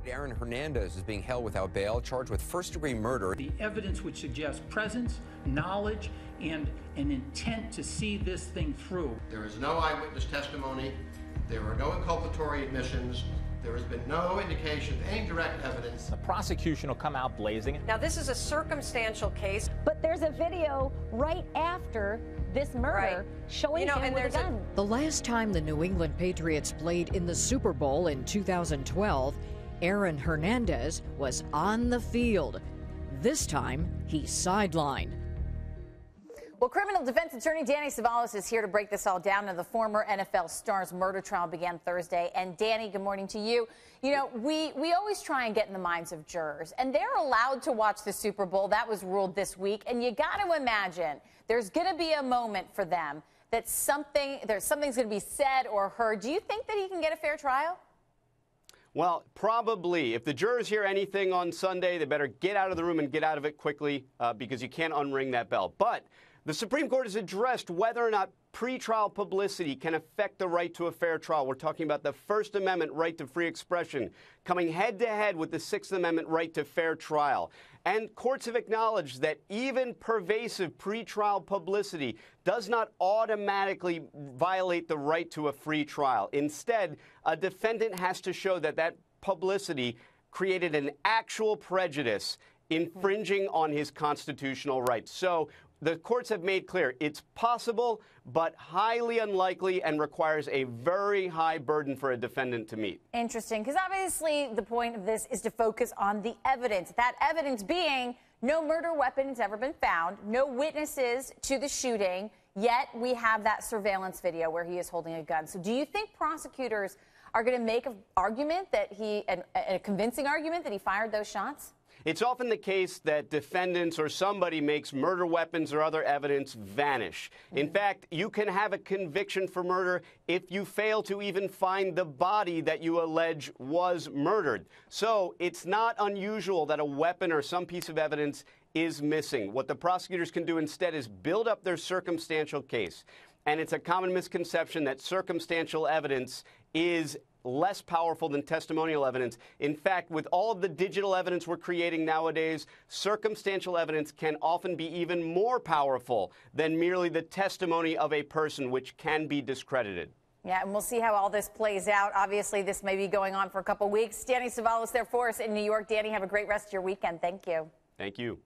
Aaron Hernandez is being held without bail, charged with first-degree murder. The evidence would suggest presence, knowledge, and an intent to see this thing through. There is no eyewitness testimony. There are no inculpatory admissions. There has been no indication of any direct evidence. The prosecution will come out blazing. Now, this is a circumstantial case. But there's a video right after this murder showing him with a gun. The last time the New England Patriots played in the Super Bowl in 2012, Aaron Hernandez was on the field. This time, he's sidelined. Well, criminal defense attorney Danny Velez is here to break this all down. And the former NFL star's murder trial began Thursday. And Danny, good morning to you. You know, we always try and get in the minds of jurors, and they're allowed to watch the Super Bowl. That was ruled this week. And you got to imagine there's going to be a moment for them that something's going to be said or heard. Do you think that he can get a fair trial? Well, probably. If the jurors hear anything on Sunday, they better get out of the room and get out of it quickly because you can't unring that bell. But the Supreme Court has addressed whether or not pretrial publicity can affect the right to a fair trial. We're talking about the First Amendment right to free expression coming head-to-head with the Sixth Amendment right to fair trial. And courts have acknowledged that even pervasive pretrial publicity does not automatically violate the right to a free trial. Instead, a defendant has to show that that publicity created an actual prejudice infringing on his constitutional rights. So the courts have made clear it's possible, but highly unlikely and requires a very high burden for a defendant to meet. Interesting, because obviously the point of this is to focus on the evidence. That evidence being no murder weapon has ever been found, no witnesses to the shooting, yet we have that surveillance video where he is holding a gun. So do you think prosecutors are going to make an argument that a convincing argument that he fired those shots? It's often the case that defendants or somebody makes murder weapons or other evidence vanish. In fact, you can have a conviction for murder if you fail to even find the body that you allege was murdered. So it's not unusual that a weapon or some piece of evidence is missing. What the prosecutors can do instead is build up their circumstantial case. And it's a common misconception that circumstantial evidence is less powerful than testimonial evidence. In fact, with all of the digital evidence we're creating nowadays, circumstantial evidence can often be even more powerful than merely the testimony of a person, which can be discredited. Yeah, and we'll see how all this plays out. Obviously, this may be going on for a couple weeks. Danny Velez there for us in New York. Danny, have a great rest of your weekend. Thank you. Thank you.